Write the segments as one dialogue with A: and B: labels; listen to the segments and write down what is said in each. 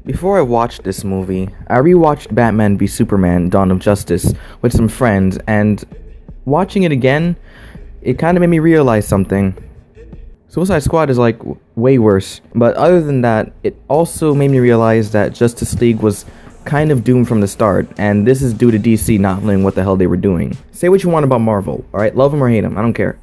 A: Before I watched this movie, I rewatched Batman v Superman: Dawn of Justice with some friends, and watching it again, it kind of made me realize something. Suicide Squad is like way worse, but other than that, it also made me realize that Justice League was kind of doomed from the start, and this is due to DC not knowing what the hell they were doing. Say what you want about Marvel, alright? Love them or hate them, I don't care.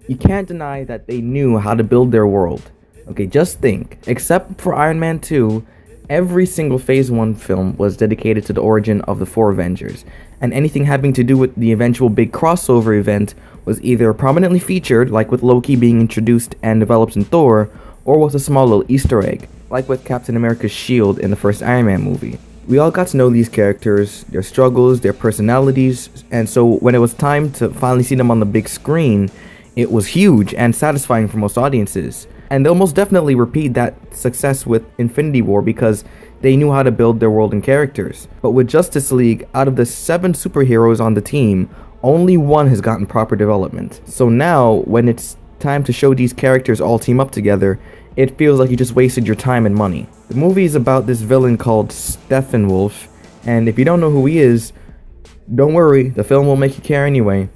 A: You can't deny that they knew how to build their world. Okay, just think. Except for Iron Man 2, every single Phase 1 film was dedicated to the origin of the 4 Avengers, and anything having to do with the eventual big crossover event was either prominently featured, like with Loki being introduced and developed in Thor, or was a small little Easter egg, like with Captain America's shield in the first Iron Man movie. We all got to know these characters, their struggles, their personalities, and so when it was time to finally see them on the big screen, it was huge and satisfying for most audiences. And they'll most definitely repeat that success with Infinity War because they knew how to build their world and characters. But with Justice League, out of the 7 superheroes on the team, only 1 has gotten proper development. So now, when it's time to show these characters all team up together, it feels like you just wasted your time and money. The movie is about this villain called Steppenwolf, and if you don't know who he is, don't worry, the film will make you care anyway.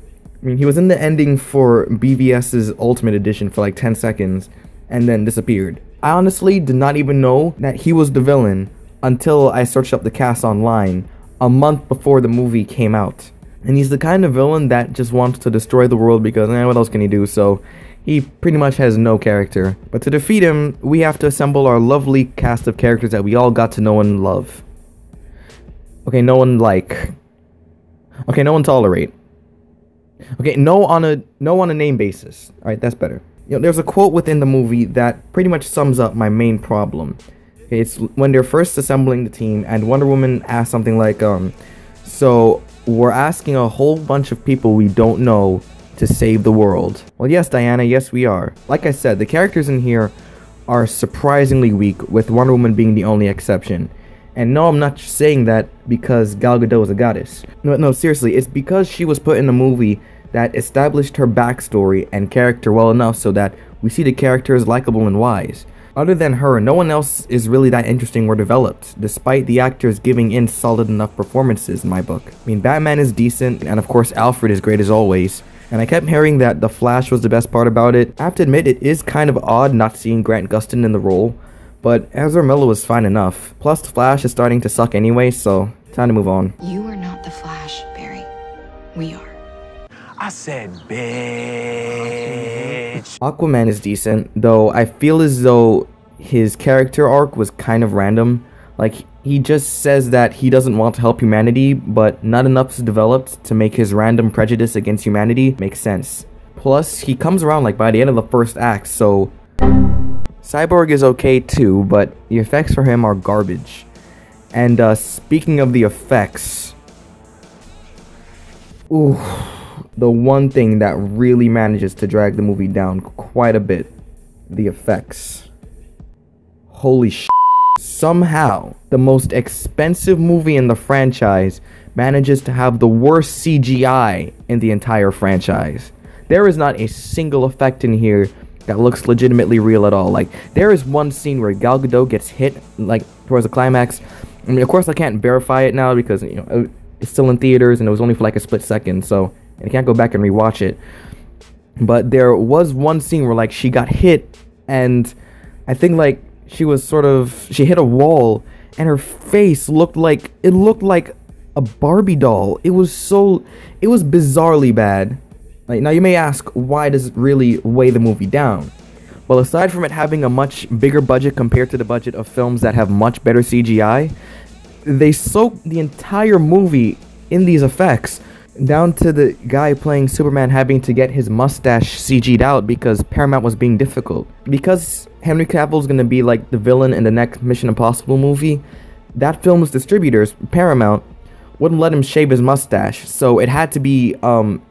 A: I mean, he was in the ending for BVS's Ultimate Edition for like 10 seconds, and then disappeared. I honestly did not even know that he was the villain until I searched up the cast online a month before the movie came out. And he's the kind of villain that just wants to destroy the world because what else can he do? So he pretty much has no character. But to defeat him, we have to assemble our lovely cast of characters that we all got to know and love. Okay, no one like. Okay, no one tolerate. Okay, no on a name basis. Alright, that's better. You know, there's a quote within the movie that pretty much sums up my main problem. Okay, it's when they're first assembling the team and Wonder Woman asks something like, so we're asking a whole bunch of people we don't know to save the world. Well, yes, Diana, yes we are. Like I said, the characters in here are surprisingly weak, with Wonder Woman being the only exception. And no, I'm not saying that because Gal Gadot is a goddess. No, seriously, it's because she was put in a movie that established her backstory and character well enough so that we see the character as likable and wise. Other than her, no one else is really that interesting or developed, despite the actors giving in solid enough performances in my book. I mean, Batman is decent, and of course Alfred is great as always. And I kept hearing that The Flash was the best part about it. I have to admit, it is kind of odd not seeing Grant Gustin in the role, but Ezra Miller was fine enough. Plus, The Flash is starting to suck anyway, so time to move on.
B: You are not The Flash, Barry. We are.
C: I said, bitch.
A: Aquaman is decent, though I feel as though his character arc was kind of random. Like, he just says that he doesn't want to help humanity, but not enough is developed to make his random prejudice against humanity make sense. Plus, he comes around like by the end of the first act, so Cyborg is okay too, but the effects for him are garbage. And speaking of the effects, ooh, the one thing that really manages to drag the movie down quite a bit, the effects. Holy shit. Somehow, the most expensive movie in the franchise manages to have the worst CGI in the entire franchise. There is not a single effect in here that looks legitimately real at all. Like, there is one scene where Gal Gadot gets hit, like, towards the climax. I mean, of course I can't verify it now because, you know, it's still in theaters and it was only for like a split second, so I can't go back and rewatch it. But there was one scene where, like, she got hit and I think, like, she hit a wall and her face looked like a Barbie doll. It was bizarrely bad. Like, now you may ask, why does it really weigh the movie down? Well, aside from it having a much bigger budget compared to the budget of films that have much better CGI, they soaked the entire movie in these effects, down to the guy playing Superman having to get his mustache CG'd out because Paramount was being difficult. Because Henry Cavill's gonna be like the villain in the next Mission Impossible movie, that film's distributors, Paramount, wouldn't let him shave his mustache, so it had to be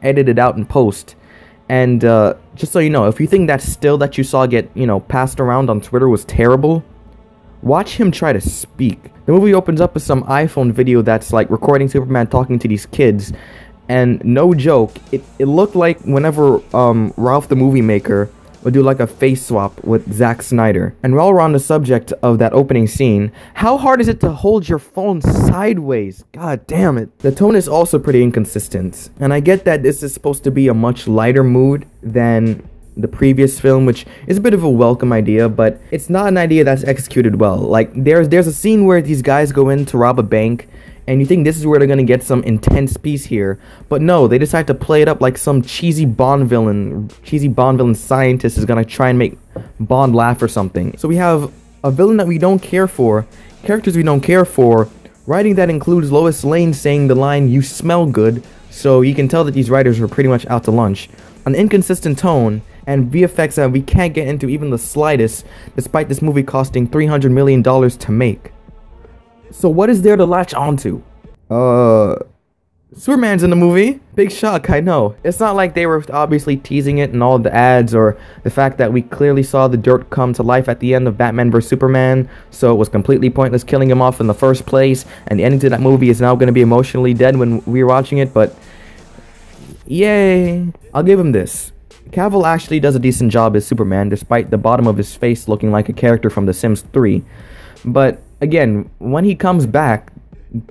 A: edited out in post. And just so you know, if you think that still that you saw get, you know, passed around on Twitter was terrible, watch him try to speak. The movie opens up with some iPhone video that's like recording Superman talking to these kids, And no joke, it looked like whenever Ralph the Movie Maker would do like a face swap with Zack Snyder. And while we're on the subject of that opening scene, how hard is it to hold your phone sideways? God damn it. The tone is also pretty inconsistent. And I get that this is supposed to be a much lighter mood than the previous film, which is a bit of a welcome idea, but it's not an idea that's executed well. Like, there's a scene where these guys go in to rob a bank, and you think this is where they're gonna get some intense piece here, but no, they decide to play it up like some cheesy Bond villain scientist is gonna try and make Bond laugh or something. So we have a villain that we don't care for, characters we don't care for, writing that includes Lois Lane saying the line, "You smell good," so you can tell that these writers were pretty much out to lunch. An inconsistent tone, and VFX that we can't get into even the slightest, despite this movie costing $300 million to make. So what is there to latch onto? Superman's in the movie. Big shock, I know. It's not like they were obviously teasing it in all the ads, or the fact that we clearly saw the dirt come to life at the end of Batman vs Superman, so it was completely pointless killing him off in the first place, and the ending to that movie is now going to be emotionally dead when we're watching it, but yay. I'll give him this. Cavill actually does a decent job as Superman, despite the bottom of his face looking like a character from The Sims 3. But again, when he comes back,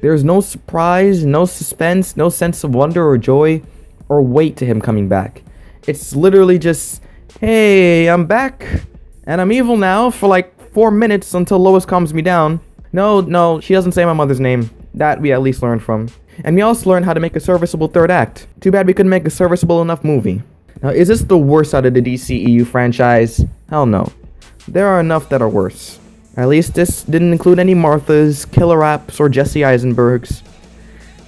A: there's no surprise, no suspense, no sense of wonder or joy or weight to him coming back. It's literally just, hey, I'm back, and I'm evil now for like 4 minutes until Lois calms me down. No, she doesn't say my mother's name. That we at least learned from. And we also learned how to make a serviceable third act. Too bad we couldn't make a serviceable enough movie. Now, is this the worst out of the DCEU franchise? Hell no. There are enough that are worse. At least this didn't include any Marthas, Killer Apps, or Jesse Eisenbergs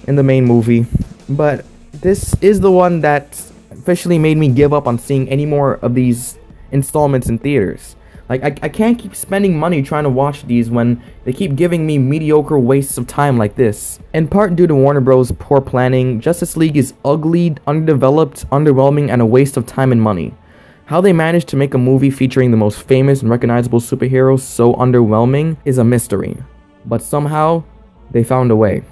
A: in the main movie. But this is the one that officially made me give up on seeing any more of these installments in theaters. Like, I can't keep spending money trying to watch these when they keep giving me mediocre wastes of time like this. In part due to Warner Bros. Poor planning, Justice League is ugly, underdeveloped, underwhelming, and a waste of time and money. How they managed to make a movie featuring the most famous and recognizable superheroes so underwhelming is a mystery. But somehow, they found a way.